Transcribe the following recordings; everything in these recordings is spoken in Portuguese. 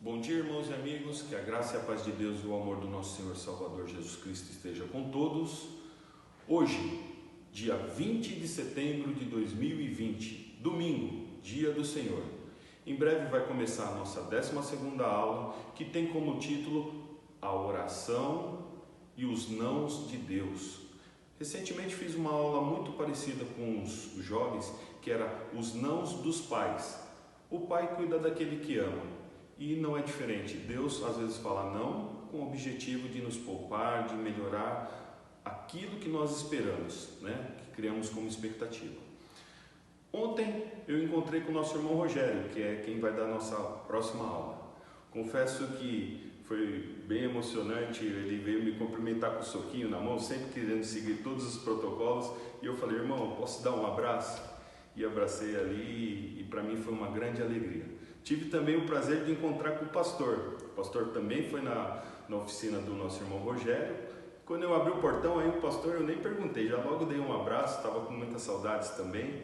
Bom dia, irmãos e amigos, que a graça e a paz de Deus e o amor do nosso Senhor Salvador Jesus Cristo esteja com todos. Hoje, dia 20 de setembro de 2020, domingo, dia do Senhor. Em breve vai começar a nossa 12ª aula, que tem como título A Oração e os Nãos de Deus. Recentemente fiz uma aula muito parecida com os jovens, que era os nãos dos pais. O pai cuida daquele que ama. E não é diferente. Deus às vezes fala não com o objetivo de nos poupar, de melhorar aquilo que nós esperamos, que criamos como expectativa. Ontem eu encontrei com o nosso irmão Rogério, que é quem vai dar a nossa próxima aula. Confesso que foi bem emocionante, ele veio me cumprimentar com um soquinho na mão, sempre querendo seguir todos os protocolos, e eu falei, irmão, posso dar um abraço? E abracei ali, e para mim foi uma grande alegria. Tive também o prazer de encontrar com o pastor. O pastor também foi na oficina do nosso irmão Rogério. Quando eu abri o portão, aí o pastor, eu nem perguntei, já logo dei um abraço, estava com muitas saudades também.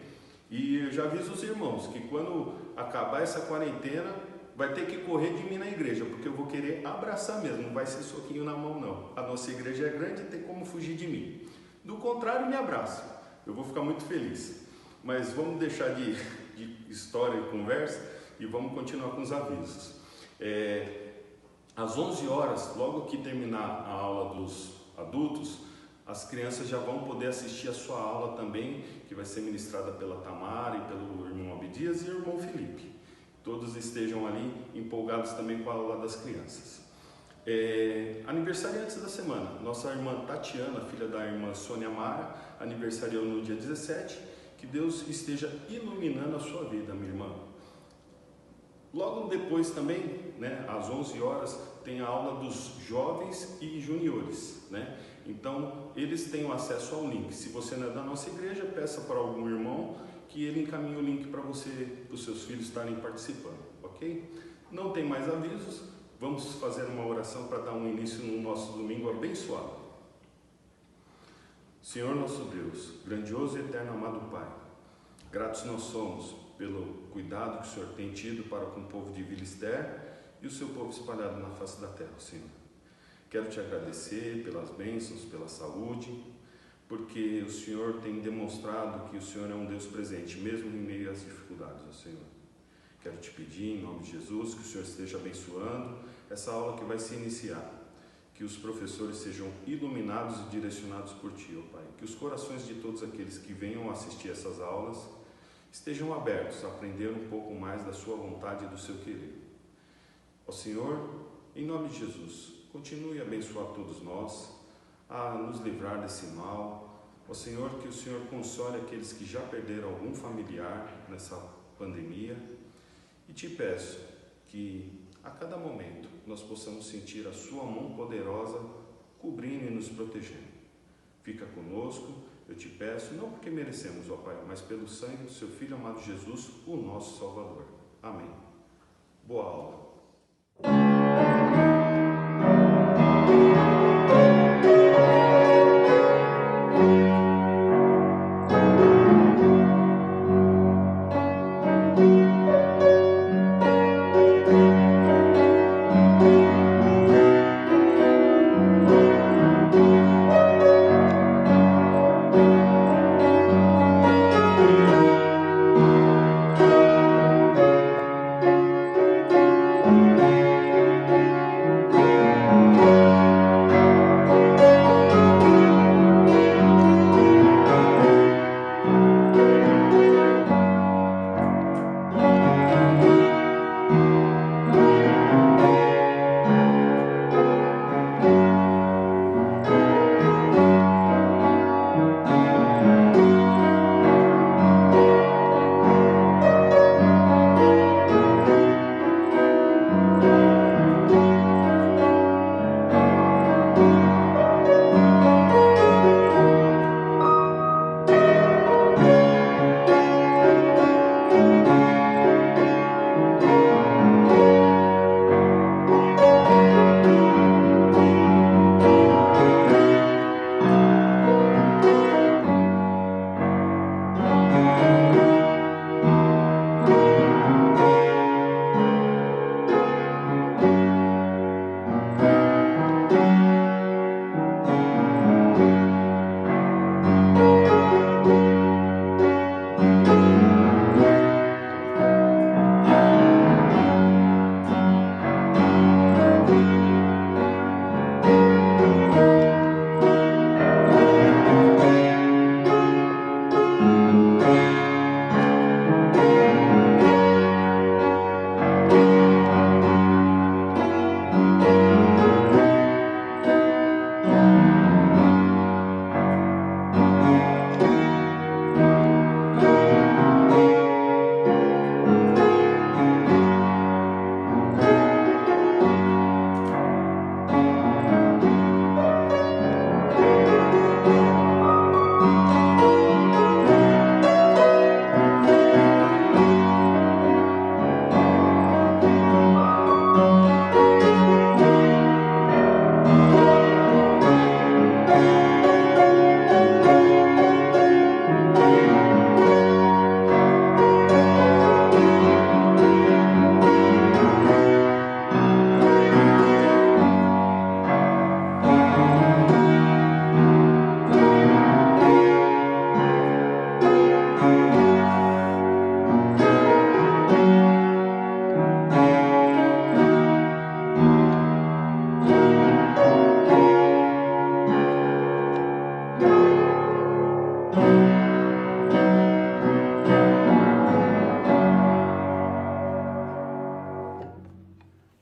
E eu já aviso os irmãos que quando acabar essa quarentena, vai ter que correr de mim na igreja, porque eu vou querer abraçar mesmo, não vai ser soquinho na mão não. A nossa igreja é grande e tem como fugir de mim. Do contrário, me abraça, eu vou ficar muito feliz. Mas vamos deixar de história e conversa e vamos continuar com os avisos. Às 11 horas, logo que terminar a aula dos adultos, as crianças já vão poder assistir a sua aula também, que vai ser ministrada pela Tamara e pelo irmão Abdias e o irmão Felipe. Todos estejam ali empolgados também com a aula das crianças. Aniversariantes da semana, nossa irmã Tatiana, filha da irmã Sônia Mara, aniversariou no dia 17. Que Deus esteja iluminando a sua vida, minha irmã. Logo depois também, às 11 horas, tem a aula dos jovens e juniores, Então, eles têm acesso ao link. Se você não é da nossa igreja, peça para algum irmão que ele encaminhe o link para você, para os seus filhos estarem participando, ok? Não tem mais avisos, vamos fazer uma oração para dar um início no nosso domingo abençoado. Senhor nosso Deus, grandioso e eterno amado Pai, gratos nós somos pelo cuidado que o Senhor tem tido para com o povo de Vila Ester e o seu povo espalhado na face da terra, Senhor. Quero te agradecer pelas bênçãos, pela saúde, porque o Senhor tem demonstrado que o Senhor é um Deus presente, mesmo em meio às dificuldades, Senhor. Quero te pedir, em nome de Jesus, que o Senhor esteja abençoando essa aula que vai se iniciar. Que os professores sejam iluminados e direcionados por Ti, ó Pai. Que os corações de todos aqueles que venham assistir essas aulas estejam abertos a aprender um pouco mais da Sua vontade e do Seu querer. Ó Senhor, em nome de Jesus, continue a abençoar todos nós, a nos livrar desse mal. Ó Senhor, que o Senhor console aqueles que já perderam algum familiar nessa pandemia. E Te peço que a cada momento nós possamos sentir a Sua mão poderosa cobrindo e nos protegendo. Fica conosco, eu te peço, não porque merecemos, ó Pai, mas pelo sangue do Seu Filho amado Jesus, o nosso Salvador. Amém. Boa aula.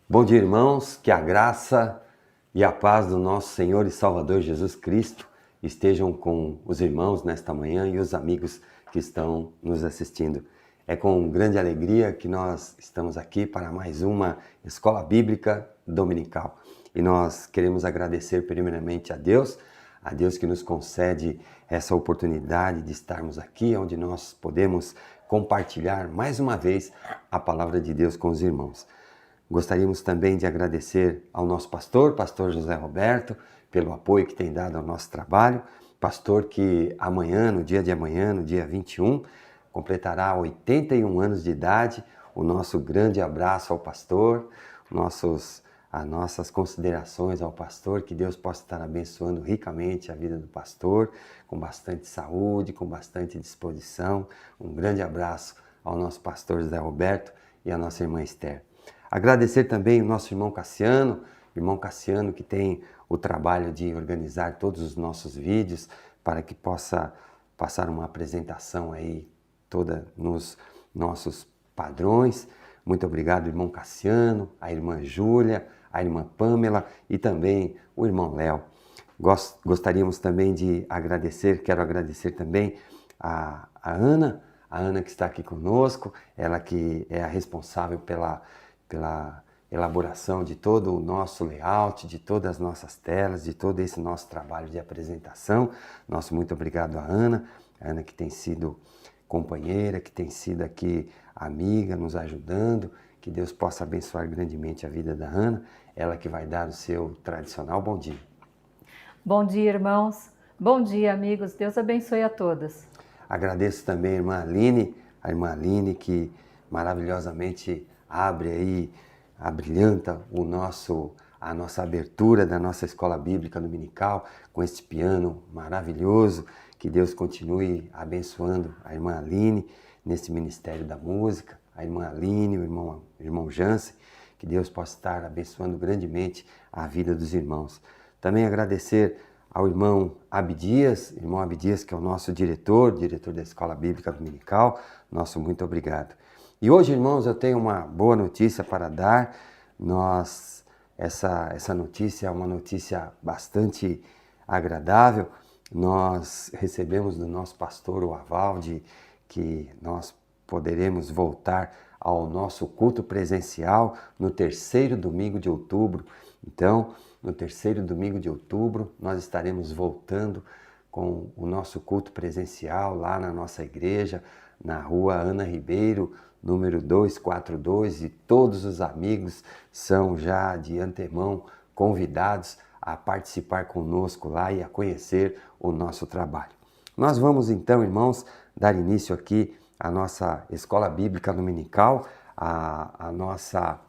Bom dia, irmãos, que a graça e a paz do nosso Senhor e Salvador Jesus Cristo estejam com os irmãos nesta manhã e os amigos que estão nos assistindo. É com grande alegria que nós estamos aqui para mais uma Escola Bíblica Dominical. E nós queremos agradecer primeiramente a Deus que nos concede essa oportunidade de estarmos aqui, onde nós podemos compartilhar mais uma vez a palavra de Deus com os irmãos. Gostaríamos também de agradecer ao nosso pastor José Roberto, pelo apoio que tem dado ao nosso trabalho. Pastor que amanhã, no dia 21, completará 81 anos de idade. O nosso grande abraço ao pastor, as nossas considerações ao pastor, que Deus possa estar abençoando ricamente a vida do pastor, com bastante saúde, com bastante disposição. Um grande abraço ao nosso pastor José Roberto e à nossa irmã Esther. Agradecer também o nosso irmão Cassiano que tem o trabalho de organizar todos os nossos vídeos para que possa passar uma apresentação aí toda nos nossos padrões. Muito obrigado, irmão Cassiano, a irmã Júlia, a irmã Pamela e também o irmão Léo. Gostaríamos também de quero agradecer também a Ana que está aqui conosco, ela que é a responsável pela elaboração de todo o nosso layout, de todas as nossas telas, de todo esse nosso trabalho de apresentação. Nosso muito obrigado a Ana que tem sido companheira, que tem sido aqui amiga, nos ajudando. Que Deus possa abençoar grandemente a vida da Ana, ela que vai dar o seu tradicional bom dia. Bom dia, irmãos. Bom dia, amigos. Deus abençoe a todos. Agradeço também a irmã Aline, que maravilhosamente abrilhanta a nossa abertura da nossa escola bíblica dominical com este piano maravilhoso. Que Deus continue abençoando a irmã Aline nesse ministério da música, a irmã Aline, o irmão Jansen, que Deus possa estar abençoando grandemente a vida dos irmãos. Também agradecer ao irmão Abdias, que é o nosso diretor da Escola Bíblica Dominical, nosso muito obrigado. E hoje, irmãos, eu tenho uma boa notícia para dar. Essa notícia é uma notícia bastante agradável. Nós recebemos do nosso pastor o aval de que nós poderemos voltar ao nosso culto presencial no terceiro domingo de outubro. Então, no terceiro domingo de outubro, nós estaremos voltando com o nosso culto presencial lá na nossa igreja, na rua Ana Ribeiro, número 242, e todos os amigos são já de antemão convidados a participar conosco lá e a conhecer o nosso trabalho. Nós vamos então, irmãos, dar início aqui à nossa Escola Bíblica Dominical, a nossa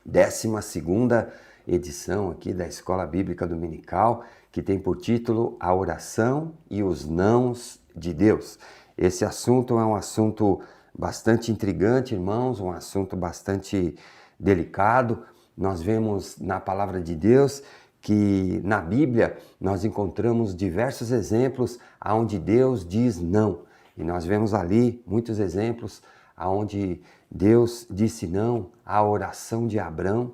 12ª edição aqui da Escola Bíblica Dominical, que tem por título A Oração e os Nãos de Deus. Esse assunto é um assunto bastante intrigante, irmãos, um assunto bastante delicado. Nós vemos na palavra de Deus que na Bíblia nós encontramos diversos exemplos onde Deus diz não. E nós vemos ali muitos exemplos onde Deus disse não à oração de Abrão,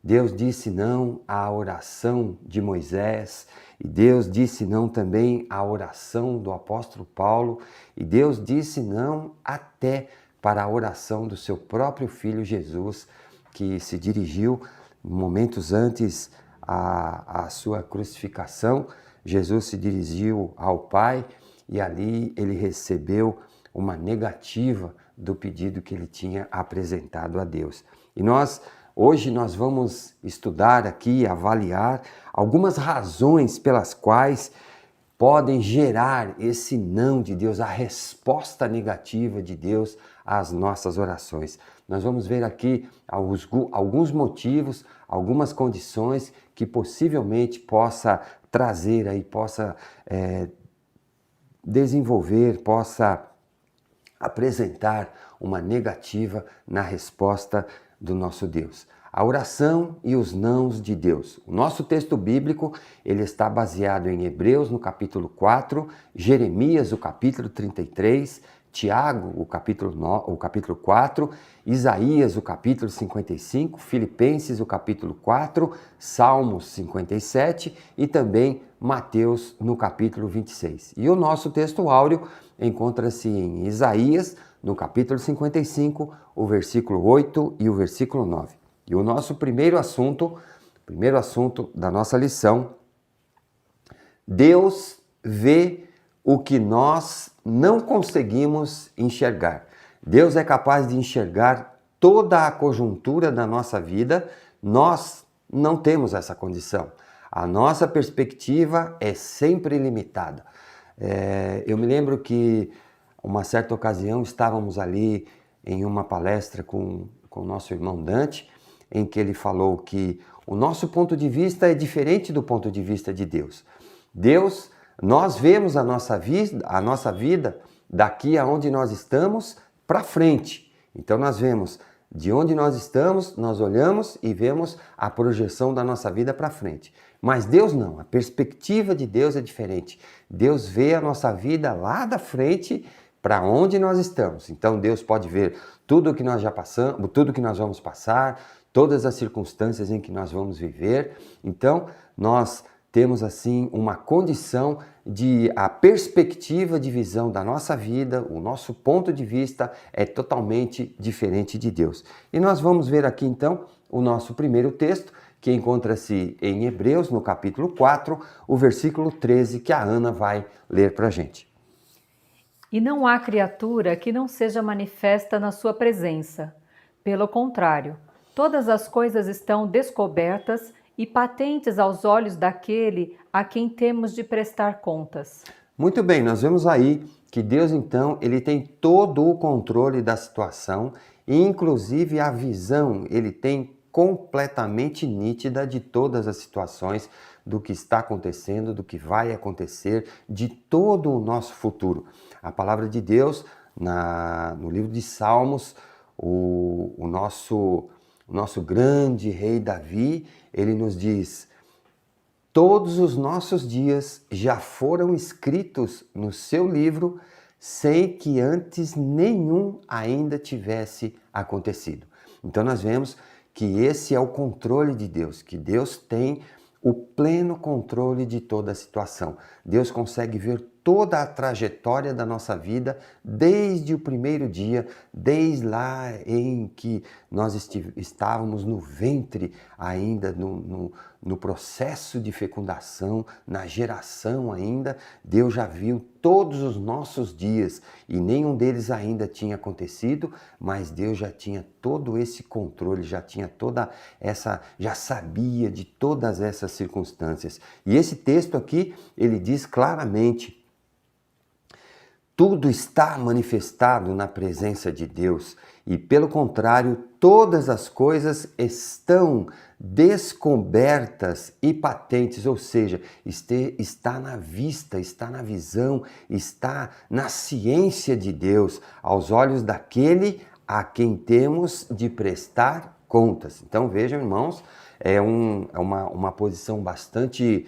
Deus disse não à oração de Moisés, e Deus disse não também à oração do apóstolo Paulo, e Deus disse não até para a oração do seu próprio filho Jesus, que se dirigiu momentos antes à sua crucificação. Jesus se dirigiu ao Pai e ali ele recebeu uma negativa do pedido que ele tinha apresentado a Deus. E hoje nós vamos estudar aqui, avaliar algumas razões pelas quais podem gerar esse não de Deus, a resposta negativa de Deus às nossas orações. Nós vamos ver aqui alguns motivos, algumas condições que possivelmente possa trazer aí, possa desenvolver, possa apresentar uma negativa na resposta do nosso Deus. A oração e os nãos de Deus. O nosso texto bíblico, ele está baseado em Hebreus, no capítulo 4, Jeremias, o capítulo 33, Tiago, o capítulo 4, Isaías, o capítulo 55, Filipenses, o capítulo 4, Salmos 57 e também Mateus, no capítulo 26. E o nosso texto áureo encontra-se em Isaías, no capítulo 55, o versículo 8 e o versículo 9. E o nosso primeiro assunto da nossa lição, Deus vê o que nós não conseguimos enxergar. Deus é capaz de enxergar toda a conjuntura da nossa vida, nós não temos essa condição. A nossa perspectiva é sempre limitada. Eu me lembro que, uma certa ocasião, estávamos ali em uma palestra com o nosso irmão Dante, em que ele falou que o nosso ponto de vista é diferente do ponto de vista de Deus. Nós vemos a nossa vida daqui aonde nós estamos para frente. Então nós vemos de onde nós estamos, nós olhamos e vemos a projeção da nossa vida para frente. Mas Deus não, a perspectiva de Deus é diferente. Deus vê a nossa vida lá da frente para onde nós estamos. Então Deus pode ver tudo o que nós já passamos, tudo o que nós vamos passar, todas as circunstâncias em que nós vamos viver. Então nós temos assim uma condição de a perspectiva de visão da nossa vida, o nosso ponto de vista é totalmente diferente de Deus. E nós vamos ver aqui então o nosso primeiro texto, que encontra-se em Hebreus, no capítulo 4, o versículo 13, que a Ana vai ler para a gente. E não há criatura que não seja manifesta na sua presença. Pelo contrário, todas as coisas estão descobertas e patentes aos olhos daquele a quem temos de prestar contas. Muito bem, nós vemos aí que Deus então, ele tem todo o controle da situação e inclusive a visão, ele tem completamente nítida de todas as situações, do que está acontecendo, do que vai acontecer, de todo o nosso futuro. A palavra de Deus, no livro de Salmos, o nosso grande rei Davi, ele nos diz: todos os nossos dias já foram escritos no seu livro, sem que antes nenhum ainda tivesse acontecido. Então nós vemos que esse é o controle de Deus, que Deus tem o pleno controle de toda a situação. Deus consegue ver toda a trajetória da nossa vida desde o primeiro dia, desde lá em que nós estávamos no ventre ainda, no processo de fecundação, na geração ainda. Deus já viu todos os nossos dias e nenhum deles ainda tinha acontecido, mas Deus já tinha todo esse controle, já sabia de todas essas circunstâncias. E esse texto aqui, ele diz claramente: tudo está manifestado na presença de Deus e, pelo contrário, todas as coisas estão descobertas e patentes, ou seja, está na vista, está na visão, está na ciência de Deus, aos olhos daquele a quem temos de prestar contas. Então vejam, irmãos, é uma posição bastante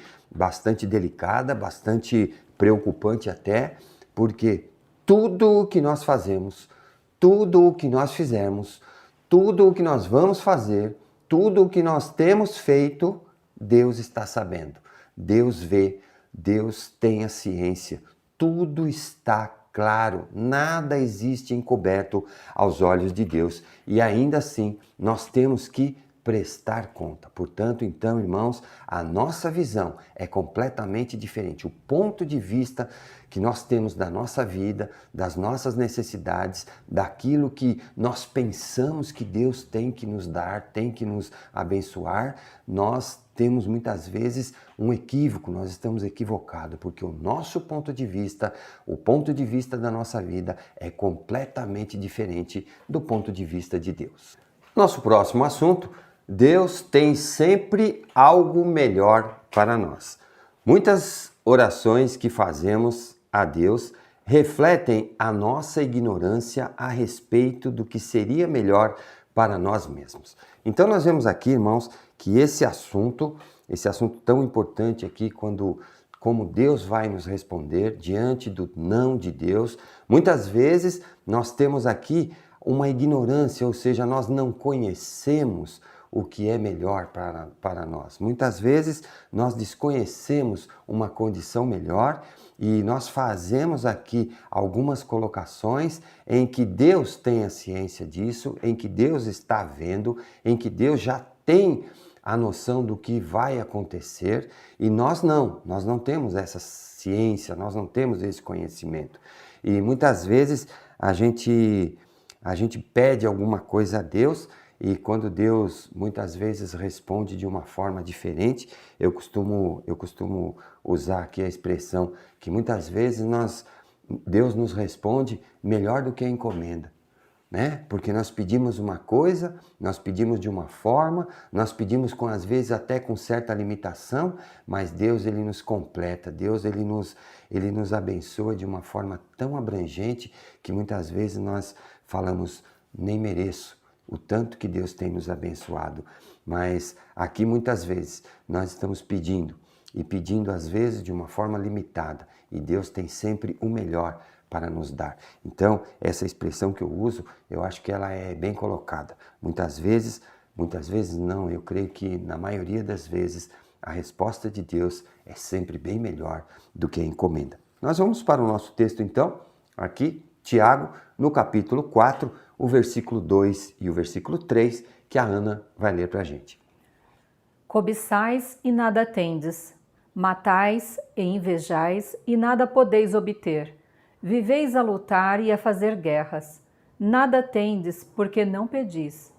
delicada, bastante preocupante até, porque tudo o que nós fazemos, tudo o que nós fizermos, tudo o que nós vamos fazer, tudo o que nós temos feito, Deus está sabendo. Deus vê, Deus tem a ciência, tudo está claro, nada existe encoberto aos olhos de Deus. E ainda assim, nós temos que prestar conta. Portanto, então, irmãos, a nossa visão é completamente diferente. O ponto de vista que nós temos da nossa vida, das nossas necessidades, daquilo que nós pensamos que Deus tem que nos dar, tem que nos abençoar, nós temos muitas vezes um equívoco, nós estamos equivocados, porque o nosso ponto de vista, o ponto de vista da nossa vida é completamente diferente do ponto de vista de Deus. Nosso próximo assunto: Deus tem sempre algo melhor para nós. Muitas orações que fazemos a Deus refletem a nossa ignorância a respeito do que seria melhor para nós mesmos. Então nós vemos aqui, irmãos, que esse assunto tão importante aqui, quando como Deus vai nos responder diante do não de Deus. Muitas vezes nós temos aqui uma ignorância, ou seja, nós não conhecemos o que é melhor para nós. Muitas vezes nós desconhecemos uma condição melhor e nós fazemos aqui algumas colocações em que Deus tem a ciência disso, em que Deus está vendo, em que Deus já tem a noção do que vai acontecer e nós não temos essa ciência, nós não temos esse conhecimento. E muitas vezes a gente pede alguma coisa a Deus e quando Deus muitas vezes responde de uma forma diferente, eu costumo usar aqui a expressão que muitas vezes Deus nos responde melhor do que a encomenda. Né? Porque nós pedimos uma coisa, nós pedimos de uma forma, nós pedimos às vezes até com certa limitação, mas Deus ele nos completa, Deus ele nos abençoa de uma forma tão abrangente que muitas vezes nós falamos, nem mereço o tanto que Deus tem nos abençoado. Mas aqui muitas vezes nós estamos pedindo e pedindo às vezes de uma forma limitada e Deus tem sempre o melhor para nos dar. Então, essa expressão que eu uso, eu acho que ela é bem colocada. Muitas vezes não, eu creio que na maioria das vezes a resposta de Deus é sempre bem melhor do que a encomenda. Nós vamos para o nosso texto então, aqui, Tiago, no capítulo 4, o versículo 2 e o versículo 3, que a Ana vai ler para a gente. Cobiçais e nada tendes, matais e invejais e nada podeis obter. Viveis a lutar e a fazer guerras. Nada tendes, porque não pedis.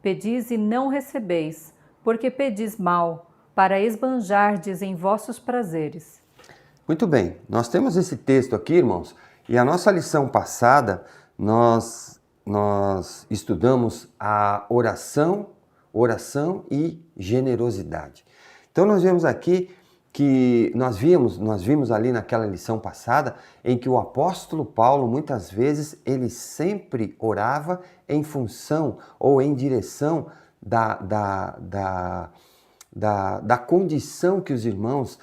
Pedis e não recebeis, porque pedis mal, para esbanjardes em vossos prazeres. Muito bem, nós temos esse texto aqui, irmãos, e a nossa lição passada, nós estudamos a oração e generosidade. Então nós vemos aqui que nós vimos ali naquela lição passada em que o apóstolo Paulo, muitas vezes, ele sempre orava em função ou em direção da condição que os irmãos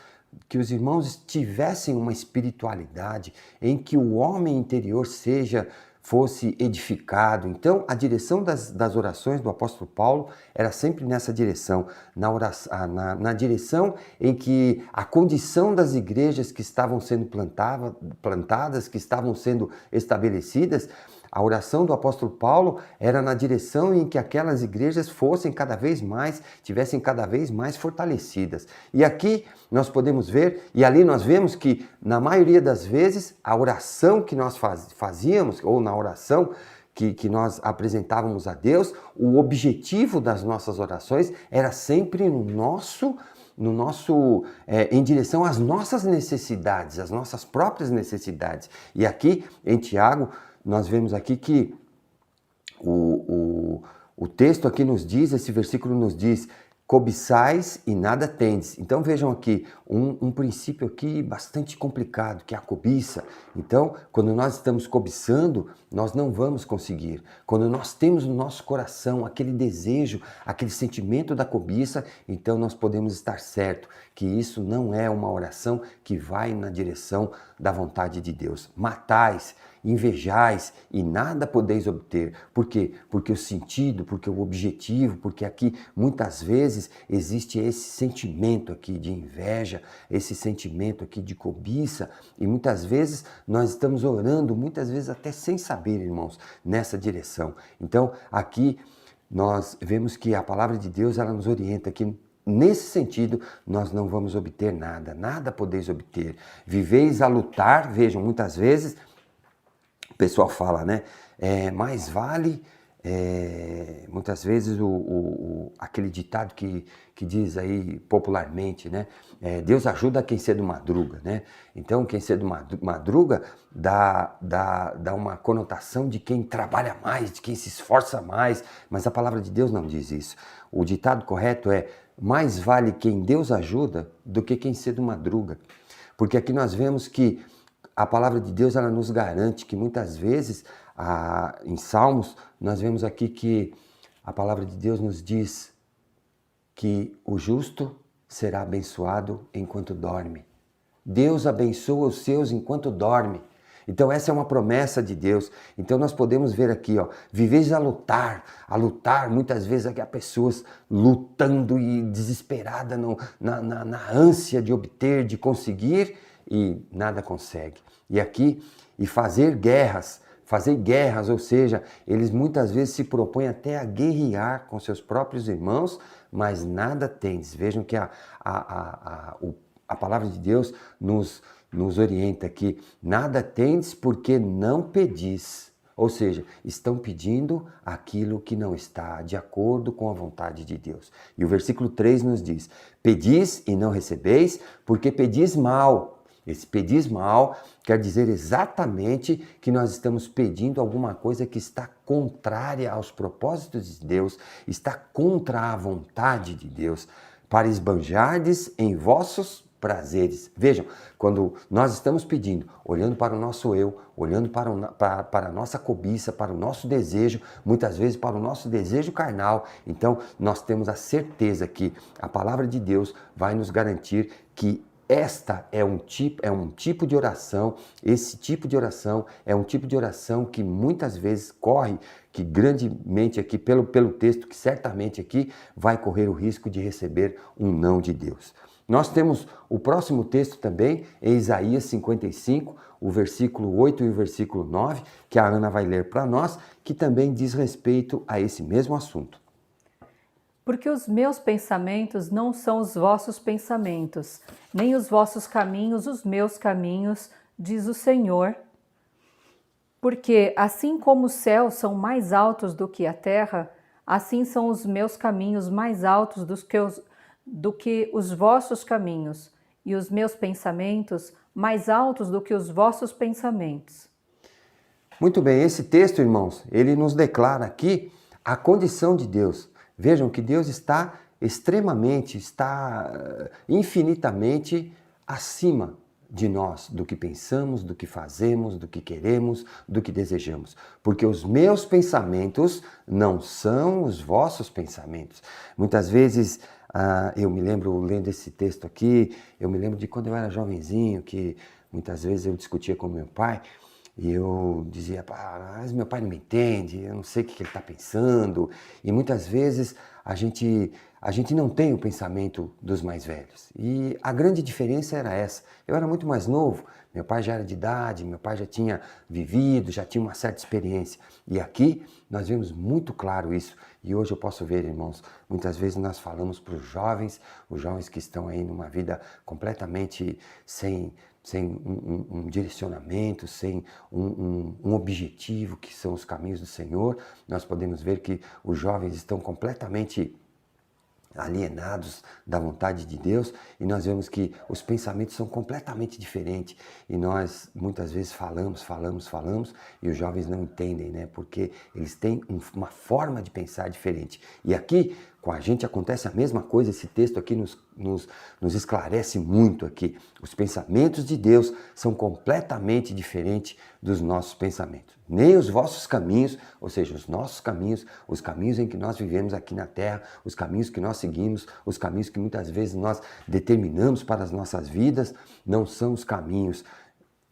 tivessem uma espiritualidade, em que o homem interior fosse edificado. Então, a direção das orações do apóstolo Paulo era sempre nessa direção, na direção em que a condição das igrejas que estavam sendo plantadas, que estavam sendo estabelecidas, a oração do apóstolo Paulo era na direção em que aquelas igrejas tivessem cada vez mais fortalecidas. E aqui nós podemos ver, e ali nós vemos que na maioria das vezes a oração que nós fazíamos, ou na oração que nós apresentávamos a Deus, o objetivo das nossas orações era sempre em direção às nossas necessidades, às nossas próprias necessidades. E aqui em Tiago, nós vemos aqui que o texto aqui nos diz, esse versículo nos diz, cobiçais e nada tendes. Então vejam aqui, um princípio aqui bastante complicado, que é a cobiça. Então, quando nós estamos cobiçando, nós não vamos conseguir. Quando nós temos no nosso coração aquele desejo, aquele sentimento da cobiça, então nós podemos estar certo que isso não é uma oração que vai na direção da vontade de Deus. Matais, invejais e nada podeis obter. Por quê? Porque o sentido, porque o objetivo, porque aqui muitas vezes existe esse sentimento aqui de inveja, esse sentimento aqui de cobiça e muitas vezes nós estamos orando, muitas vezes até sem saber, irmãos, nessa direção. Então aqui nós vemos que a palavra de Deus ela nos orienta que nesse sentido, nós não vamos obter nada podeis obter. Viveis a lutar, vejam, muitas vezes o pessoal fala, né? Mais vale, muitas vezes aquele ditado que diz aí popularmente, né? Deus ajuda quem cedo madruga, né? Então, quem cedo madruga dá uma conotação de quem trabalha mais, de quem se esforça mais, mas a palavra de Deus não diz isso. O ditado correto é: mais vale quem Deus ajuda do que quem cedo madruga. Porque aqui nós vemos que a palavra de Deus ela nos garante que muitas vezes, em Salmos, nós vemos aqui que a palavra de Deus nos diz que o justo será abençoado enquanto dorme. Deus abençoa os seus enquanto dorme. Então essa é uma promessa de Deus. Então nós podemos ver aqui, ó, viveis a lutar, muitas vezes aqui há pessoas lutando e desesperada na ânsia de obter, de conseguir e nada consegue. E aqui, e fazer guerras, ou seja, eles muitas vezes se propõem até a guerrear com seus próprios irmãos, mas nada tendes. Vejam que a palavra de Deus nos orienta aqui, nada tendes porque não pedis. Ou seja, estão pedindo aquilo que não está de acordo com a vontade de Deus. E o versículo 3 nos diz, pedis e não recebeis, porque pedis mal. Esse pedis mal quer dizer exatamente que nós estamos pedindo alguma coisa que está contrária aos propósitos de Deus, está contra a vontade de Deus, para esbanjardes em vossos prazeres. Vejam, quando nós estamos pedindo, olhando para o nosso eu, olhando para a nossa cobiça, para o nosso desejo, muitas vezes para o nosso desejo carnal, então nós temos a certeza que a palavra de Deus vai nos garantir que esta é um tipo de oração, esse tipo de oração é um tipo de oração que muitas vezes corre, que grandemente aqui, pelo texto, que certamente aqui vai correr o risco de receber um não de Deus. Nós temos o próximo texto também, em Isaías 55, o versículo 8 e o versículo 9, que a Ana vai ler para nós, que também diz respeito a esse mesmo assunto. Porque os meus pensamentos não são os vossos pensamentos, nem os vossos caminhos os meus caminhos, diz o Senhor. Porque assim como os céus são mais altos do que a terra, assim são os meus caminhos mais altos do que os vossos caminhos, e os meus pensamentos mais altos do que os vossos pensamentos. Muito bem, esse texto, irmãos, ele nos declara aqui a condição de Deus. Vejam que Deus está infinitamente acima de nós, do que pensamos, do que fazemos, do que queremos, do que desejamos. Porque os meus pensamentos não são os vossos pensamentos. Muitas vezes, eu me lembro, lendo esse texto aqui, eu me lembro de quando eu era jovenzinho, que muitas vezes eu discutia com meu pai, e eu dizia, mas meu pai não me entende, eu não sei o que ele está pensando. E muitas vezes a gente não tem o pensamento dos mais velhos. E a grande diferença era essa. Eu era muito mais novo, meu pai já era de idade, meu pai já tinha vivido, já tinha uma certa experiência. E aqui nós vemos muito claro isso. E hoje eu posso ver, irmãos, muitas vezes nós falamos para os jovens que estão aí numa vida completamente sem um direcionamento, sem um objetivo, que são os caminhos do Senhor. Nós podemos ver que os jovens estão completamente alienados da vontade de Deus, e nós vemos que os pensamentos são completamente diferentes, e nós muitas vezes falamos, e os jovens não entendem, né? Porque eles têm uma forma de pensar diferente. E aqui, com a gente acontece a mesma coisa. Esse texto aqui nos esclarece muito aqui. Os pensamentos de Deus são completamente diferentes dos nossos pensamentos. Nem os vossos caminhos, ou seja, os nossos caminhos, os caminhos em que nós vivemos aqui na terra, os caminhos que nós seguimos, os caminhos que muitas vezes nós determinamos para as nossas vidas, não são os caminhos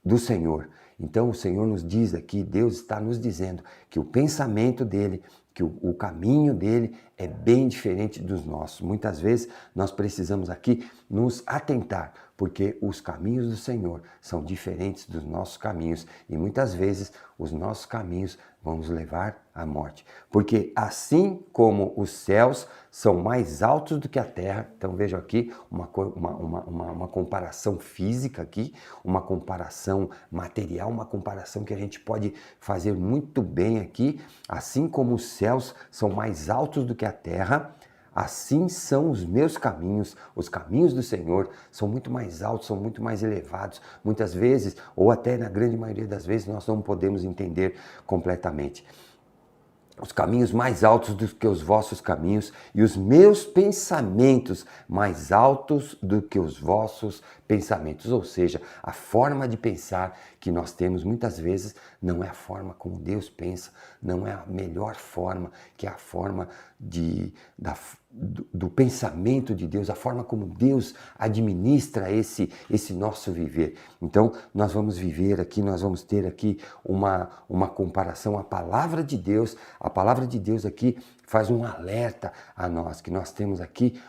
do Senhor. Então o Senhor nos diz aqui, Deus está nos dizendo que o pensamento dele, que o caminho dele é bem diferente dos nossos. Muitas vezes nós precisamos aqui nos atentar, porque os caminhos do Senhor são diferentes dos nossos caminhos, e muitas vezes os nossos caminhos vão nos levar à morte. Porque assim como os céus são mais altos do que a terra, então vejam aqui uma comparação física aqui, uma comparação material, uma comparação que a gente pode fazer muito bem aqui, assim como os céus são mais altos do que a terra, assim são os meus caminhos, os caminhos do Senhor são muito mais altos, são muito mais elevados. Muitas vezes, ou até na grande maioria das vezes, nós não podemos entender completamente. os caminhos mais altos do que os vossos caminhos, e os meus pensamentos mais altos do que os vossos pensamentos. Ou seja, a forma de pensar que nós temos muitas vezes não é a forma como Deus pensa, não é a melhor forma, que é a forma do pensamento de Deus, a forma como Deus administra esse nosso viver. Então, nós vamos viver aqui, nós vamos ter aqui uma comparação à palavra de Deus. A palavra de Deus aqui faz um alerta a nós, que nós temos aqui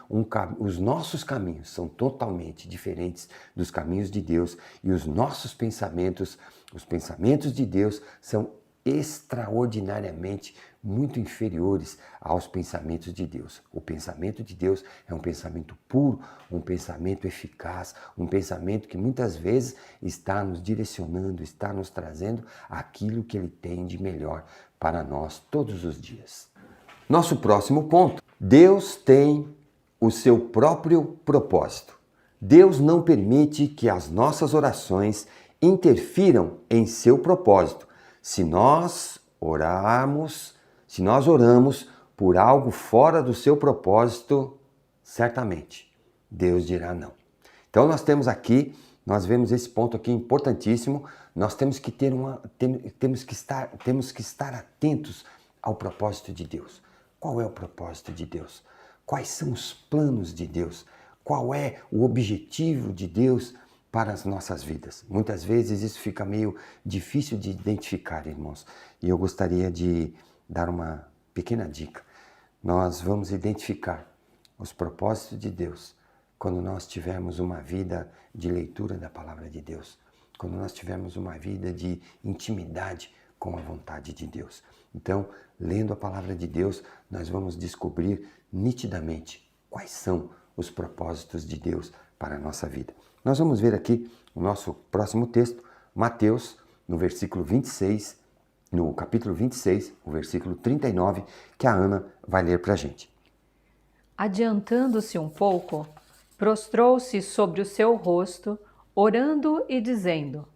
os nossos caminhos são totalmente diferentes dos caminhos de Deus, e os nossos pensamentos, os pensamentos de Deus, são extraordinariamente muito inferiores aos pensamentos de Deus. O pensamento de Deus é um pensamento puro, um pensamento eficaz, um pensamento que muitas vezes está nos direcionando, está nos trazendo aquilo que Ele tem de melhor para nós todos os dias. Nosso próximo ponto: Deus tem o seu próprio propósito. Deus não permite que as nossas orações interfiram em seu propósito. Se nós oramos por algo fora do seu propósito, certamente Deus dirá não. Então nós vemos esse ponto aqui importantíssimo. Nós temos que estar atentos ao propósito de Deus. Qual é o propósito de Deus? Quais são os planos de Deus? Qual é o objetivo de Deus para as nossas vidas? Muitas vezes isso fica meio difícil de identificar, irmãos. E eu gostaria de dar uma pequena dica. Nós vamos identificar os propósitos de Deus quando nós tivermos uma vida de leitura da palavra de Deus, quando nós tivermos uma vida de intimidade com a vontade de Deus. Então, lendo a palavra de Deus, nós vamos descobrir nitidamente quais são os propósitos de Deus para a nossa vida. Nós vamos ver aqui o nosso próximo texto, Mateus, no capítulo 26, o versículo 39, que a Ana vai ler para a gente. Adiantando-se um pouco, prostrou-se sobre o seu rosto, orando e dizendo: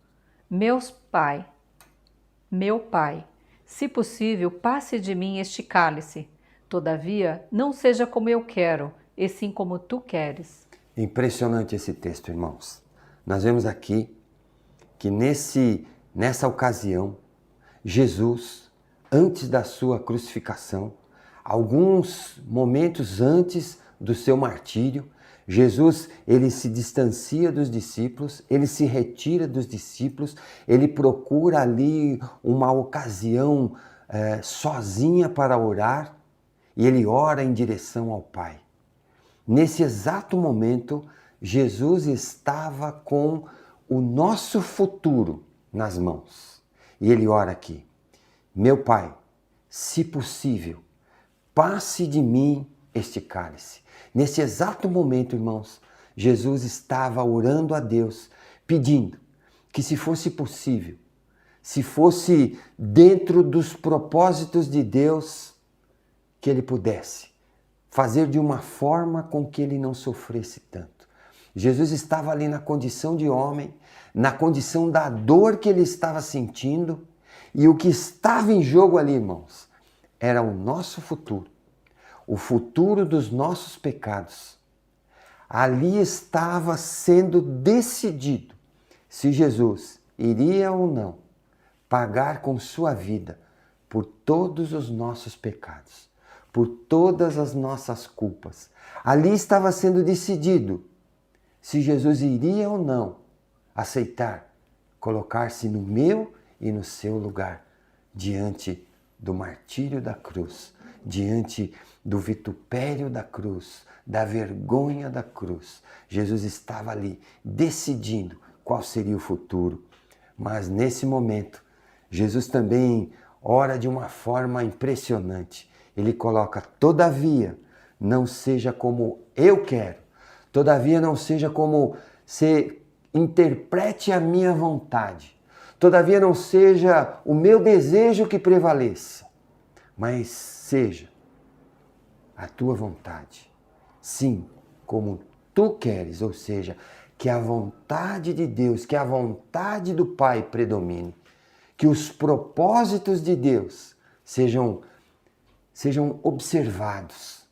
Meu Pai, se possível, passe de mim este cálice. Todavia, não seja como eu quero, e sim como tu queres. Impressionante esse texto, irmãos. Nós vemos aqui que nessa ocasião, Jesus, antes da sua crucificação, alguns momentos antes do seu martírio, Jesus, ele se distancia dos discípulos, ele se retira dos discípulos, ele procura ali uma ocasião sozinha para orar, e ele ora em direção ao Pai. Nesse exato momento, Jesus estava com o nosso futuro nas mãos. E ele ora aqui: Meu Pai, se possível, passe de mim este cálice. Nesse exato momento, irmãos, Jesus estava orando a Deus, pedindo que, se fosse possível, se fosse dentro dos propósitos de Deus, que ele pudesse fazer de uma forma com que ele não sofresse tanto. Jesus estava ali na condição de homem, na condição da dor que ele estava sentindo, e o que estava em jogo ali, irmãos, era o nosso futuro, o futuro dos nossos pecados. Ali estava sendo decidido se Jesus iria ou não pagar com sua vida por todos os nossos pecados, por todas as nossas culpas. Ali estava sendo decidido se Jesus iria ou não aceitar colocar-se no meu e no seu lugar, diante do martírio da cruz, diante do vitupério da cruz, da vergonha da cruz. Jesus estava ali decidindo qual seria o futuro. Mas nesse momento, Jesus também ora de uma forma impressionante. Ele coloca: todavia, não seja como eu quero. Todavia, não seja como você interprete a minha vontade. Todavia, não seja o meu desejo que prevaleça, mas seja a tua vontade. Sim, como tu queres, ou seja, que a vontade de Deus, que a vontade do Pai predomine, que os propósitos de Deus sejam sejam observados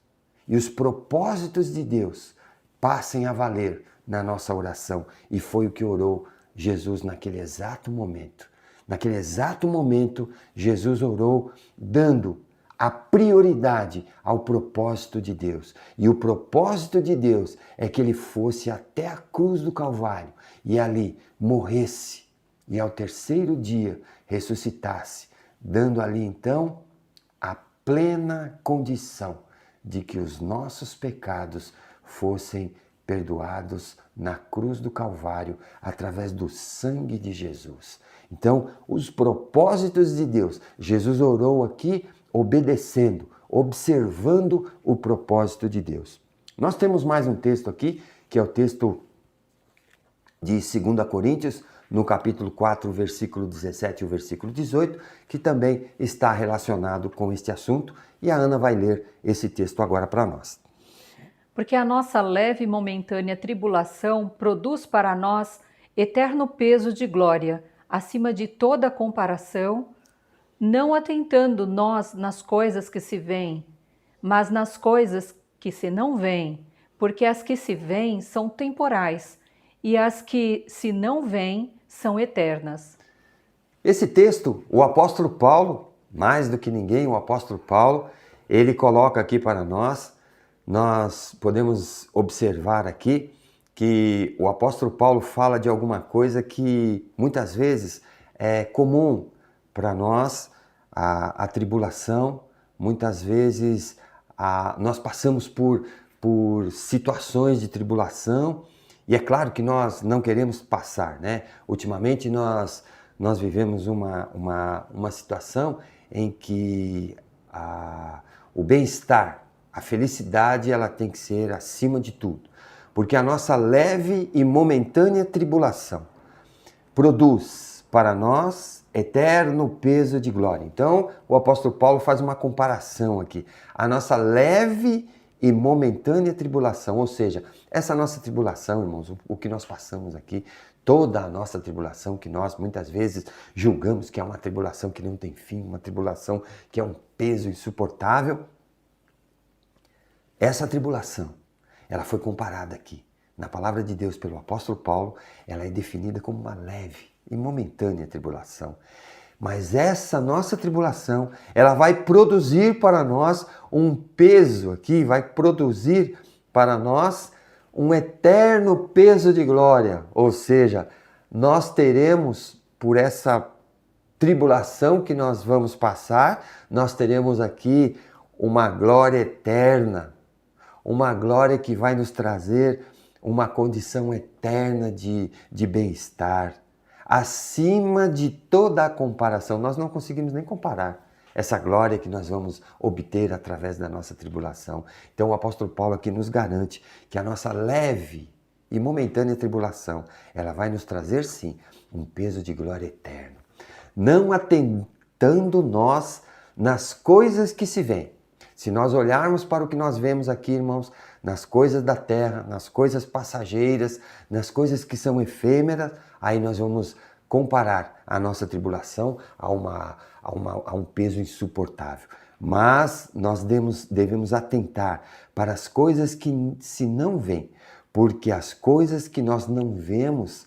e os propósitos de Deus passem a valer na nossa oração. E foi o que orou Jesus naquele exato momento. Naquele exato momento, Jesus orou dando a prioridade ao propósito de Deus. E o propósito de Deus é que ele fosse até a cruz do Calvário e ali morresse e ao terceiro dia ressuscitasse, dando ali então a plena condição de que os nossos pecados fossem perdoados na cruz do Calvário através do sangue de Jesus. Então, os propósitos de Deus, Jesus orou aqui obedecendo, observando o propósito de Deus. Nós temos mais um texto aqui, que é o texto de 2 Coríntios, no capítulo 4, versículo 17 e o versículo 18, que também está relacionado com este assunto, e a Ana vai ler esse texto agora para nós. Porque a nossa leve e momentânea tribulação produz para nós eterno peso de glória, acima de toda comparação, não atentando nós nas coisas que se veem, mas nas coisas que se não veem, porque as que se veem são temporais, e as que se não veem são eternas. Esse texto, o apóstolo Paulo, mais do que ninguém, o apóstolo Paulo, ele coloca aqui para nós podemos observar aqui que o apóstolo Paulo fala de alguma coisa que muitas vezes é comum para nós, a tribulação, muitas vezes nós passamos por situações de tribulação, e é claro que nós não queremos passar, né? Ultimamente nós vivemos uma situação em que o bem-estar, a felicidade, ela tem que ser acima de tudo. Porque a nossa leve e momentânea tribulação produz para nós eterno peso de glória. Então, o apóstolo Paulo faz uma comparação aqui. A nossa leve e momentânea tribulação, ou seja, essa nossa tribulação, irmãos, o que nós passamos aqui, toda a nossa tribulação que nós muitas vezes julgamos que é uma tribulação que não tem fim, uma tribulação que é um peso insuportável, essa tribulação, ela foi comparada aqui, na palavra de Deus pelo apóstolo Paulo, ela é definida como uma leve e momentânea tribulação. Mas essa nossa tribulação, ela vai produzir para nós um peso aqui, vai produzir para nós um eterno peso de glória. Ou seja, nós teremos, por essa tribulação que nós vamos passar, nós teremos aqui uma glória eterna. Uma glória que vai nos trazer uma condição eterna de bem-estar, acima de toda a comparação. Nós não conseguimos nem comparar essa glória que nós vamos obter através da nossa tribulação. Então o apóstolo Paulo aqui nos garante que a nossa leve e momentânea tribulação, ela vai nos trazer sim um peso de glória eterna. Não atentando nós nas coisas que se veem. Se nós olharmos para o que nós vemos aqui, irmãos, nas coisas da terra, nas coisas passageiras, nas coisas que são efêmeras, aí nós vamos comparar a nossa tribulação a um peso insuportável. Mas nós devemos atentar para as coisas que se não veem, porque as coisas que nós não vemos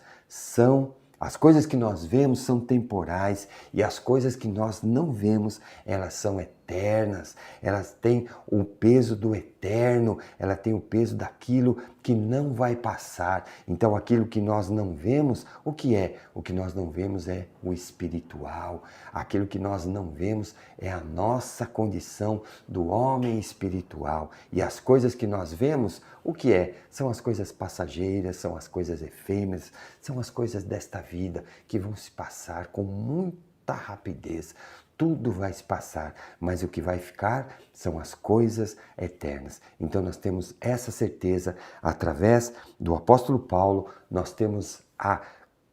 as coisas que nós vemos são temporais e as coisas que nós não vemos, elas são eternas. Elas têm o peso do eterno, ela tem o peso daquilo que não vai passar. Então aquilo que nós não vemos, o que é? O que nós não vemos é o espiritual. Aquilo que nós não vemos é a nossa condição do homem espiritual. E as coisas que nós vemos, o que é? São as coisas passageiras, são as coisas efêmeras, são as coisas desta vida que vão se passar com muita rapidez. Tudo vai se passar, mas o que vai ficar são as coisas eternas. Então nós temos essa certeza através do apóstolo Paulo, nós temos a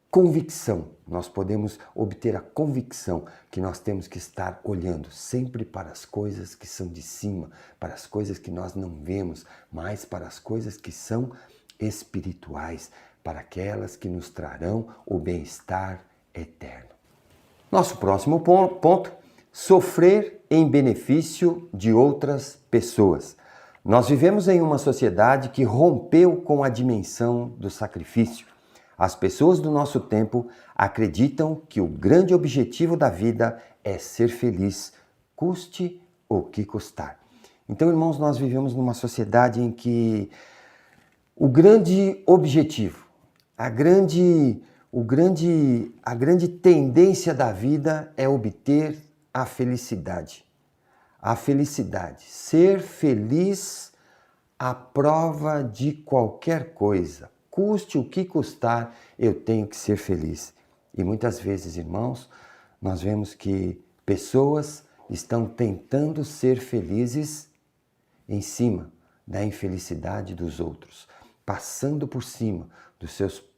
convicção, nós podemos obter a convicção que nós temos que estar olhando sempre para as coisas que são de cima, para as coisas que nós não vemos, mas para as coisas que são espirituais, para aquelas que nos trarão o bem-estar eterno. Nosso próximo ponto, sofrer em benefício de outras pessoas. Nós vivemos em uma sociedade que rompeu com a dimensão do sacrifício. As pessoas do nosso tempo acreditam que o grande objetivo da vida é ser feliz, custe o que custar. Então, irmãos, nós vivemos numa sociedade em que o grande objetivo, a grande tendência da vida é obter a felicidade. A felicidade, ser feliz à prova de qualquer coisa. Custe o que custar, eu tenho que ser feliz. E muitas vezes, irmãos, nós vemos que pessoas estão tentando ser felizes em cima da infelicidade dos outros, passando por cima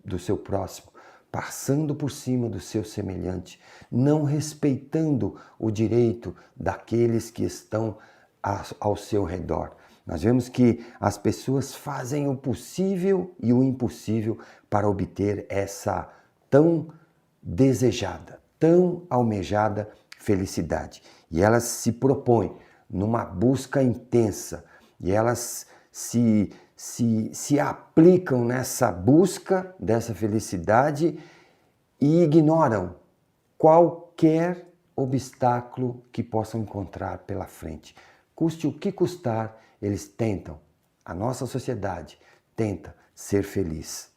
do seu próximo, passando por cima do seu semelhante, não respeitando o direito daqueles que estão ao seu redor. Nós vemos que as pessoas fazem o possível e o impossível para obter essa tão desejada, tão almejada felicidade. E elas se propõem numa busca intensa e elas se aplicam nessa busca dessa felicidade e ignoram qualquer obstáculo que possam encontrar pela frente. Custe o que custar, eles tentam, a nossa sociedade tenta ser feliz.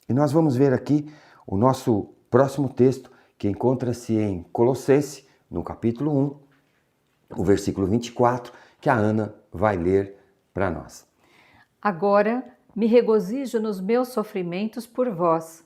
E nós vamos ver aqui o nosso próximo texto, que encontra-se em Colossenses, no capítulo 1, o versículo 24, que a Ana vai ler para nós. Agora me regozijo nos meus sofrimentos por vós,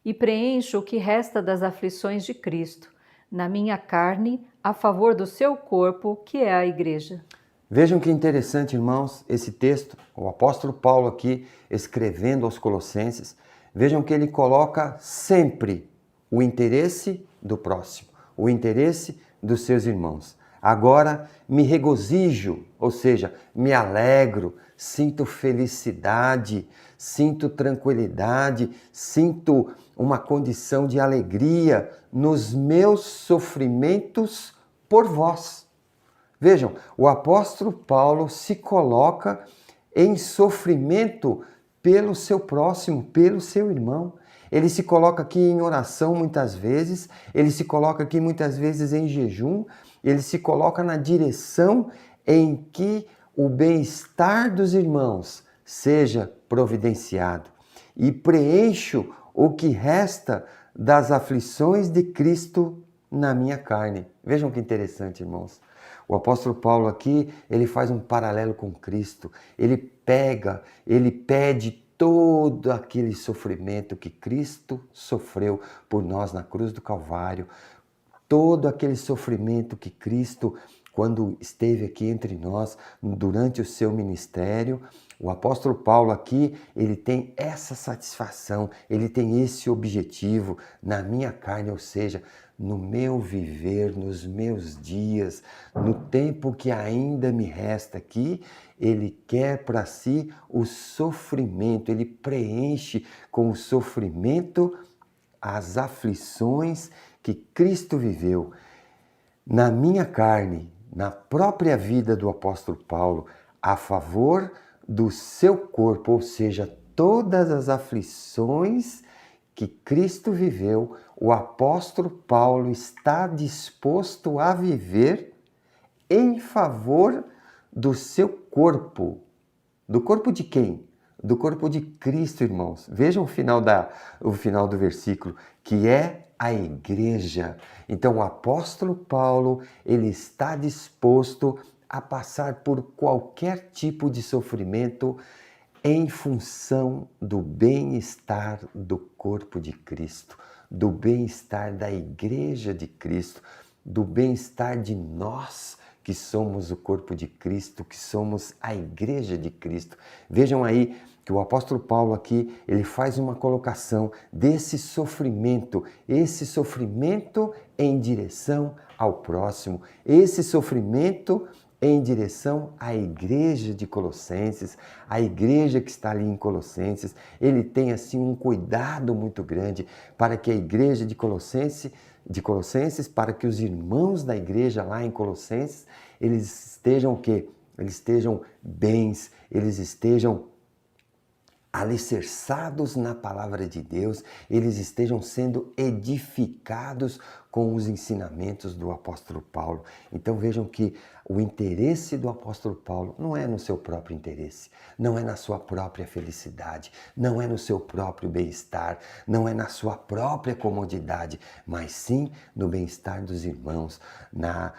e preencho o que resta das aflições de Cristo, na minha carne, a favor do seu corpo, que é a igreja. Vejam que interessante, irmãos, esse texto, o apóstolo Paulo aqui escrevendo aos Colossenses, vejam que ele coloca sempre o interesse do próximo, o interesse dos seus irmãos. Agora me regozijo, ou seja, me alegro, sinto felicidade, sinto tranquilidade, sinto uma condição de alegria nos meus sofrimentos por vós. Vejam, o apóstolo Paulo se coloca em sofrimento pelo seu próximo, pelo seu irmão. Ele se coloca aqui em oração muitas vezes, ele se coloca aqui muitas vezes em jejum, ele se coloca na direção em que o bem-estar dos irmãos seja providenciado. E preencho o que resta das aflições de Cristo na minha carne. Vejam que interessante, irmãos. O apóstolo Paulo aqui, ele faz um paralelo com Cristo. Ele pede todo aquele sofrimento que Cristo sofreu por nós na cruz do Calvário, todo aquele sofrimento que Cristo, quando esteve aqui entre nós, durante o seu ministério, o apóstolo Paulo aqui, ele tem essa satisfação, ele tem esse objetivo na minha carne, ou seja, no meu viver, nos meus dias, no tempo que ainda me resta aqui, ele quer para si o sofrimento, ele preenche com o sofrimento as aflições que Cristo viveu. Na minha carne, na própria vida do apóstolo Paulo, a favor do seu corpo, ou seja, todas as aflições que Cristo viveu, o apóstolo Paulo está disposto a viver em favor do seu corpo. Do corpo de quem? Do corpo de Cristo, irmãos. Vejam o final do versículo, que é a igreja. Então o apóstolo Paulo, ele está disposto a passar por qualquer tipo de sofrimento em função do bem-estar do corpo de Cristo, do bem-estar da igreja de Cristo, do bem-estar de nós que somos o corpo de Cristo, que somos a igreja de Cristo. Vejam aí que o apóstolo Paulo aqui, ele faz uma colocação desse sofrimento, esse sofrimento em direção ao próximo, esse sofrimento em direção à igreja de Colossenses, a igreja que está ali em Colossenses. Ele tem assim um cuidado muito grande para que a igreja de Colossenses de Colossenses, para que os irmãos da igreja lá em Colossenses, eles estejam o quê? Eles estejam bens, eles estejam alicerçados na palavra de Deus, eles estejam sendo edificados com os ensinamentos do apóstolo Paulo. Então vejam que o interesse do apóstolo Paulo não é no seu próprio interesse, não é na sua própria felicidade, não é no seu próprio bem-estar, não é na sua própria comodidade, mas sim no bem-estar dos irmãos, na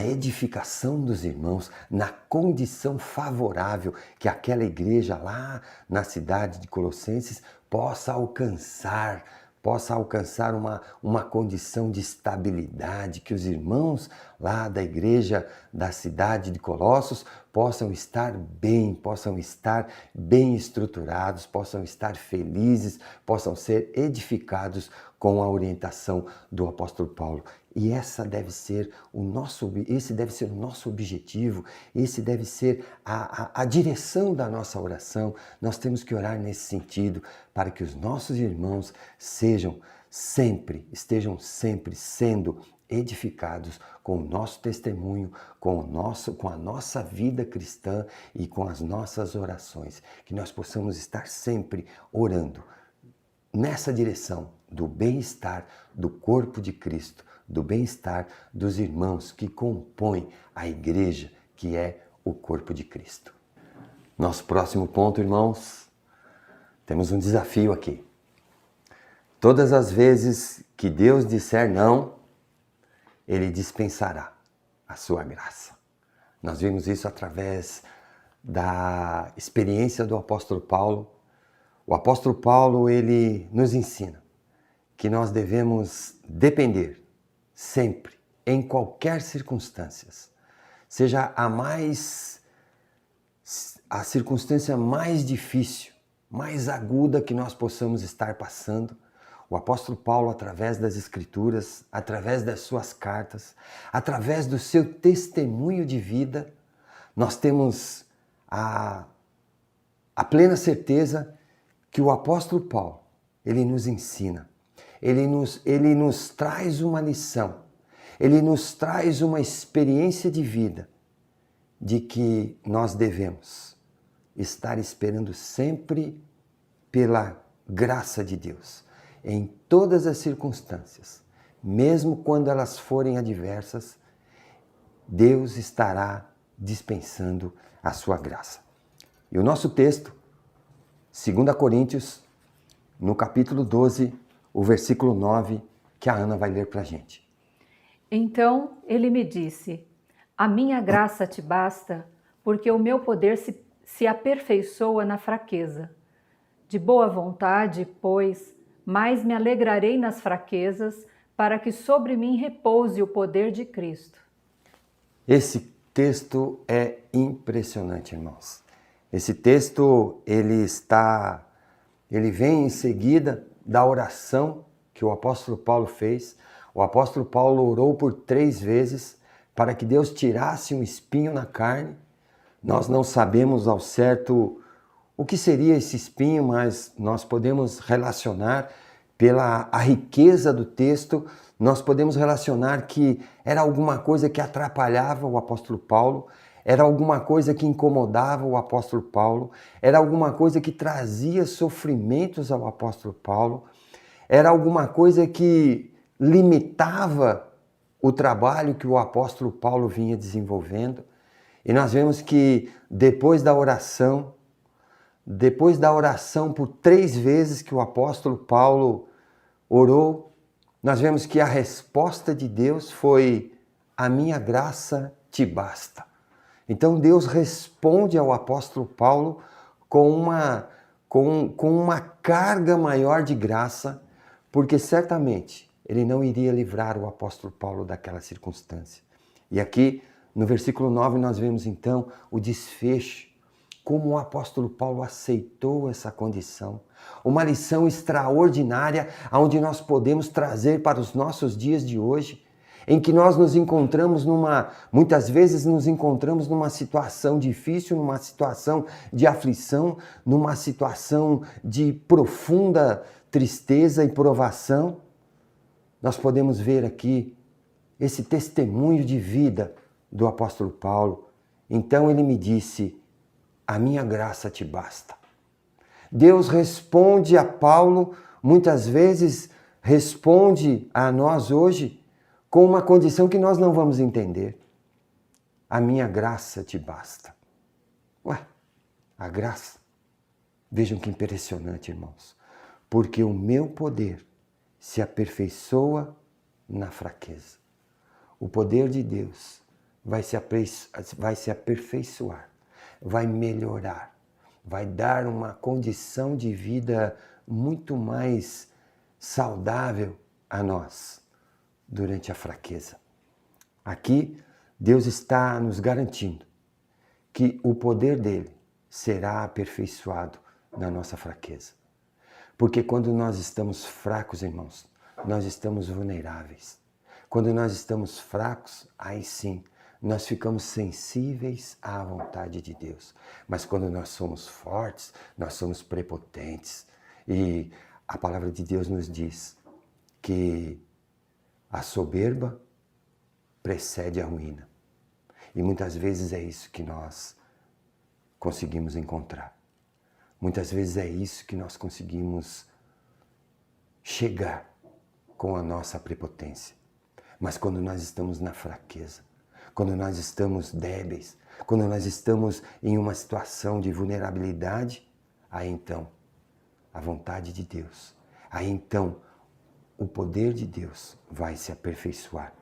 edificação dos irmãos, na condição favorável que aquela igreja lá na cidade de Colossenses possa alcançar uma condição de estabilidade, que os irmãos lá da igreja da cidade de Colossos possam estar bem estruturados, possam estar felizes, possam ser edificados com a orientação do apóstolo Paulo. E esse deve ser o nosso objetivo, esse deve ser a direção da nossa oração. Nós temos que orar nesse sentido, para que os nossos irmãos estejam sempre sendo edificados com o nosso testemunho, com a nossa vida cristã e com as nossas orações. Que nós possamos estar sempre orando nessa direção do bem-estar do corpo de Cristo, do bem-estar dos irmãos que compõem a igreja, que é o corpo de Cristo. Nosso próximo ponto, irmãos, temos um desafio aqui. Todas as vezes que Deus disser não, Ele dispensará a sua graça. Nós vimos isso através da experiência do apóstolo Paulo. O apóstolo Paulo, ele nos ensina que nós devemos depender sempre, em qualquer circunstância, seja a circunstância mais difícil, mais aguda que nós possamos estar passando, o apóstolo Paulo, através das Escrituras, através das suas cartas, através do seu testemunho de vida, nós temos a plena certeza que o apóstolo Paulo, ele nos ensina, ele nos traz uma lição, ele nos traz uma experiência de vida de que nós devemos estar esperando sempre pela graça de Deus, em todas as circunstâncias, mesmo quando elas forem adversas, Deus estará dispensando a sua graça. E o nosso texto, 2 Coríntios, no capítulo 12, o versículo 9, que a Ana vai ler para a gente. Então ele me disse: a minha graça te basta, porque o meu poder se aperfeiçoa na fraqueza. De boa vontade, pois, mais me alegrarei nas fraquezas, para que sobre mim repouse o poder de Cristo. Esse texto é impressionante, irmãos. Esse texto, ele vem em seguida da oração que o apóstolo Paulo fez. O apóstolo Paulo orou por 3 vezes para que Deus tirasse um espinho na carne. Nós não sabemos ao certo o que seria esse espinho, mas nós podemos relacionar pela a riqueza do texto, nós podemos relacionar que era alguma coisa que atrapalhava o apóstolo Paulo, era alguma coisa que incomodava o apóstolo Paulo, era alguma coisa que trazia sofrimentos ao apóstolo Paulo, era alguma coisa que limitava o trabalho que o apóstolo Paulo vinha desenvolvendo. E nós vemos que depois da oração por 3 vezes que o apóstolo Paulo orou, nós vemos que a resposta de Deus foi: a minha graça te basta. Então Deus responde ao apóstolo Paulo com uma carga maior de graça, porque certamente ele não iria livrar o apóstolo Paulo daquela circunstância. E aqui no versículo 9 nós vemos então o desfecho, como o apóstolo Paulo aceitou essa condição. Uma lição extraordinária onde nós podemos trazer para os nossos dias de hoje, em que nós nos encontramos muitas vezes nos encontramos numa situação difícil, numa situação de aflição, numa situação de profunda tristeza e provação, nós podemos ver aqui esse testemunho de vida do apóstolo Paulo. Então ele me disse: a minha graça te basta. Deus responde a Paulo, muitas vezes responde a nós hoje com uma condição que nós não vamos entender. A minha graça te basta. Ué, a graça? Vejam que impressionante, irmãos. Porque o meu poder se aperfeiçoa na fraqueza. O poder de Deus vai se aperfeiçoar, vai melhorar, vai dar uma condição de vida muito mais saudável a nós durante a fraqueza. Aqui, Deus está nos garantindo que o poder dele será aperfeiçoado na nossa fraqueza. Porque quando nós estamos fracos, irmãos, nós estamos vulneráveis. Quando nós estamos fracos, aí sim, nós ficamos sensíveis à vontade de Deus. Mas quando nós somos fortes, nós somos prepotentes. E a palavra de Deus nos diz que a soberba precede a ruína. E muitas vezes é isso que nós conseguimos encontrar. Muitas vezes é isso que nós conseguimos chegar com a nossa prepotência. Mas quando nós estamos na fraqueza, quando nós estamos débeis, quando nós estamos em uma situação de vulnerabilidade, aí então a vontade de Deus, aí então o poder de Deus vai se aperfeiçoar.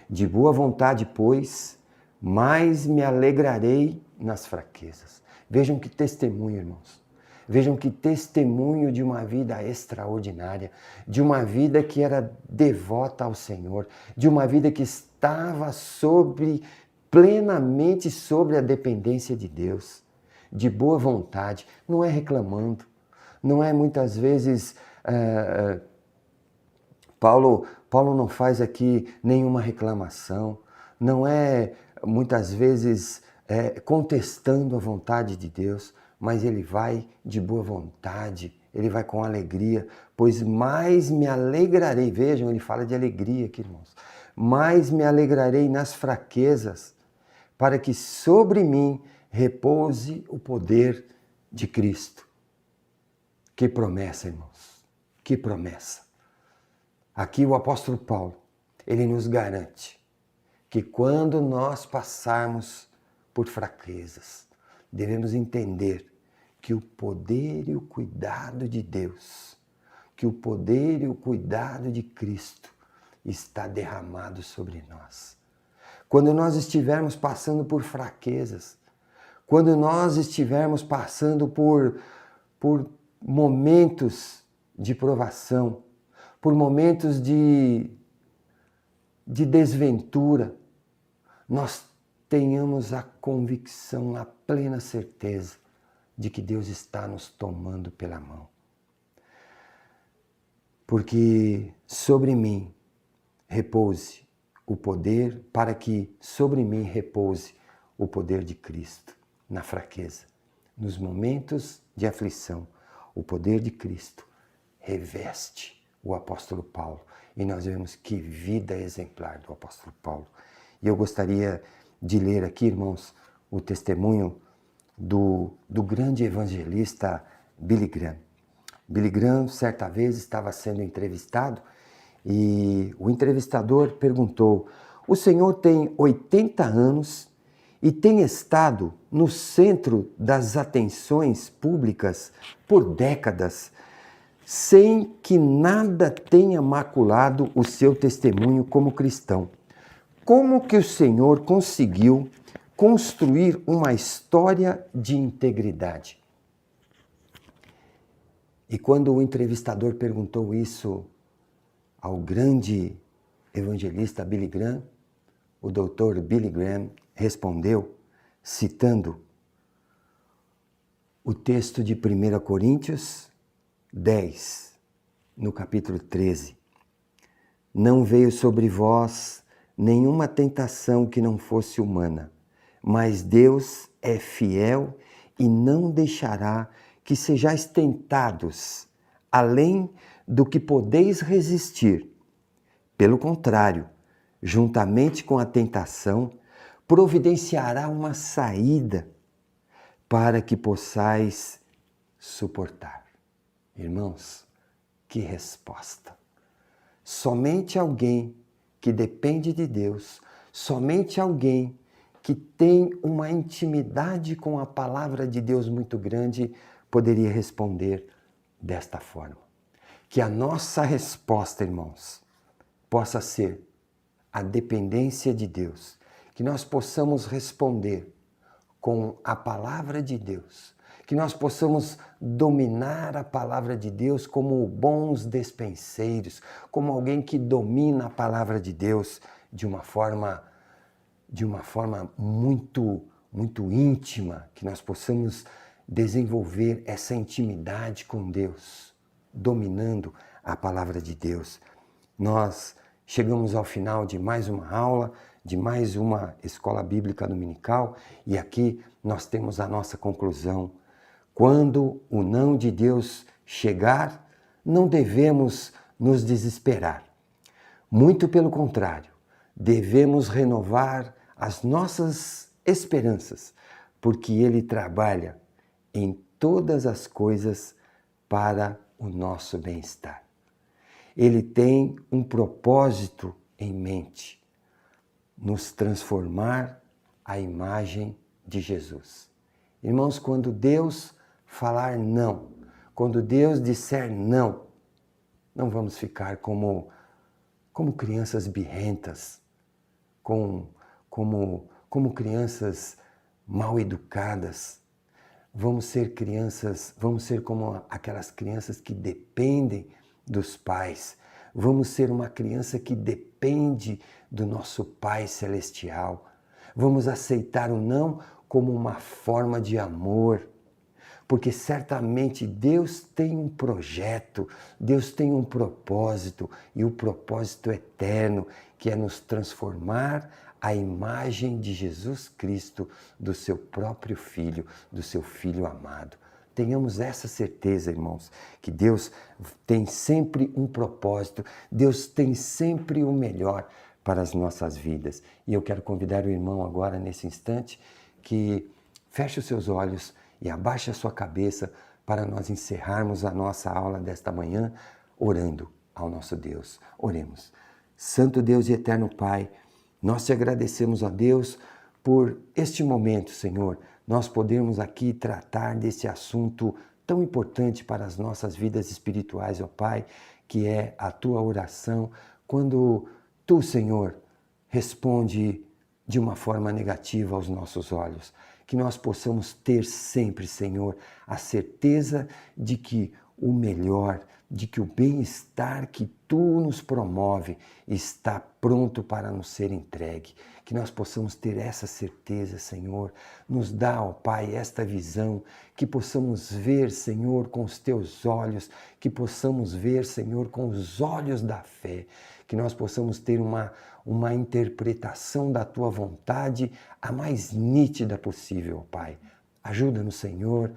De boa vontade, pois, mais me alegrarei nas fraquezas. Vejam que testemunho, irmãos. Vejam que testemunho de uma vida extraordinária, de uma vida que era devota ao Senhor, de uma vida que estava plenamente sobre a dependência de Deus, de boa vontade, não é reclamando, não é muitas vezes... Paulo não faz aqui nenhuma reclamação, não é muitas vezes contestando a vontade de Deus, mas ele vai de boa vontade, ele vai com alegria, pois mais me alegrarei, vejam, ele fala de alegria aqui, irmãos, mais me alegrarei nas fraquezas, para que sobre mim repouse o poder de Cristo. Que promessa, irmãos, que promessa. Aqui o apóstolo Paulo, ele nos garante que quando nós passarmos por fraquezas, devemos entender que o poder e o cuidado de Deus, que o poder e o cuidado de Cristo está derramado sobre nós. Quando nós estivermos passando por fraquezas, quando nós estivermos passando por momentos de provação, por momentos de desventura, nós tenhamos a convicção, a plena certeza de que Deus está nos tomando pela mão. Porque sobre mim repouse o poder, para que sobre mim repouse o poder de Cristo na fraqueza. Nos momentos de aflição, o poder de Cristo reveste o apóstolo Paulo. E nós vemos que vida exemplar do apóstolo Paulo. E eu gostaria de ler aqui, irmãos, o testemunho do grande evangelista Billy Graham. Billy Graham, certa vez, estava sendo entrevistado e o entrevistador perguntou: o senhor tem 80 anos e tem estado no centro das atenções públicas por décadas, sem que nada tenha maculado o seu testemunho como cristão. Como que o senhor conseguiu construir uma história de integridade? E quando o entrevistador perguntou isso ao grande evangelista Billy Graham, o doutor Billy Graham respondeu, citando o texto de 1 Coríntios 10, no capítulo 13. Não veio sobre vós nenhuma tentação que não fosse humana, mas Deus é fiel e não deixará que sejais tentados além do que podeis resistir. Pelo contrário, juntamente com a tentação, providenciará uma saída para que possais suportar. Irmãos, que resposta! Somente alguém que depende de Deus, somente alguém que tem uma intimidade com a palavra de Deus muito grande, poderia responder desta forma. Que a nossa resposta, irmãos, possa ser a dependência de Deus. Que nós possamos responder com a palavra de Deus. Que nós possamos dominar a palavra de Deus como bons despenseiros, como alguém que domina a palavra de Deus de uma forma muito íntima, que nós possamos desenvolver essa intimidade com Deus, dominando a palavra de Deus. Nós chegamos ao final de mais uma aula, de mais uma escola bíblica dominical, e aqui nós temos a nossa conclusão. Quando o não de Deus chegar, não devemos nos desesperar. Muito pelo contrário, devemos renovar as nossas esperanças, porque Ele trabalha em todas as coisas para o nosso bem-estar. Ele tem um propósito em mente, nos transformar à imagem de Jesus. Irmãos, quando Deus falar não, quando Deus disser não, não vamos ficar como crianças birrentas, como crianças mal educadas. Vamos ser como aquelas crianças que dependem dos pais. Vamos ser uma criança que depende do nosso Pai Celestial. Vamos aceitar o não como uma forma de amor, porque certamente Deus tem um projeto, Deus tem um propósito, e o propósito eterno, que é nos transformar à imagem de Jesus Cristo, do seu próprio Filho, do seu Filho amado. Tenhamos essa certeza, irmãos, que Deus tem sempre um propósito, Deus tem sempre o melhor para as nossas vidas. E eu quero convidar o irmão agora, nesse instante, que feche os seus olhos e abaixe a sua cabeça para nós encerrarmos a nossa aula desta manhã orando ao nosso Deus. Oremos. Santo Deus e eterno Pai, nós te agradecemos, ó Deus, por este momento, Senhor, nós podermos aqui tratar desse assunto tão importante para as nossas vidas espirituais, ó Pai, que é a tua oração, quando tu, Senhor, responde de uma forma negativa aos nossos olhos. Que nós possamos ter sempre, Senhor, a certeza de que o melhor, de que o bem-estar que Tu nos promove está pronto para nos ser entregue. Que nós possamos ter essa certeza, Senhor. Nos dá, ó Pai, esta visão, que possamos ver, Senhor, com os Teus olhos, que possamos ver, Senhor, com os olhos da fé, que nós possamos ter uma interpretação da Tua vontade a mais nítida possível, ó Pai. Ajuda-nos, Senhor,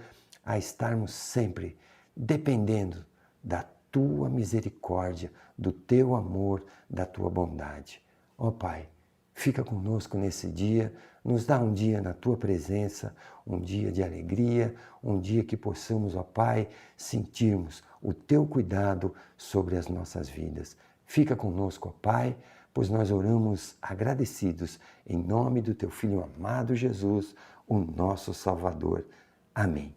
a estarmos sempre dependendo da Tua misericórdia, do Teu amor, da Tua bondade. Ó Pai, fica conosco nesse dia, nos dá um dia na Tua presença, um dia de alegria, um dia que possamos, ó Pai, sentirmos o Teu cuidado sobre as nossas vidas. Fica conosco, ó Pai, pois nós oramos agradecidos em nome do Teu Filho amado Jesus, o nosso Salvador. Amém.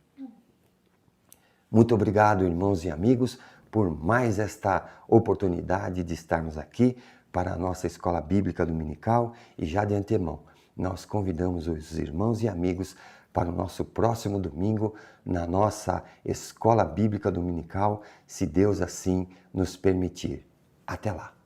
Muito obrigado, irmãos e amigos, por mais esta oportunidade de estarmos aqui para a nossa Escola Bíblica Dominical, e já de antemão nós convidamos os irmãos e amigos para o nosso próximo domingo na nossa Escola Bíblica Dominical, se Deus assim nos permitir. Até lá!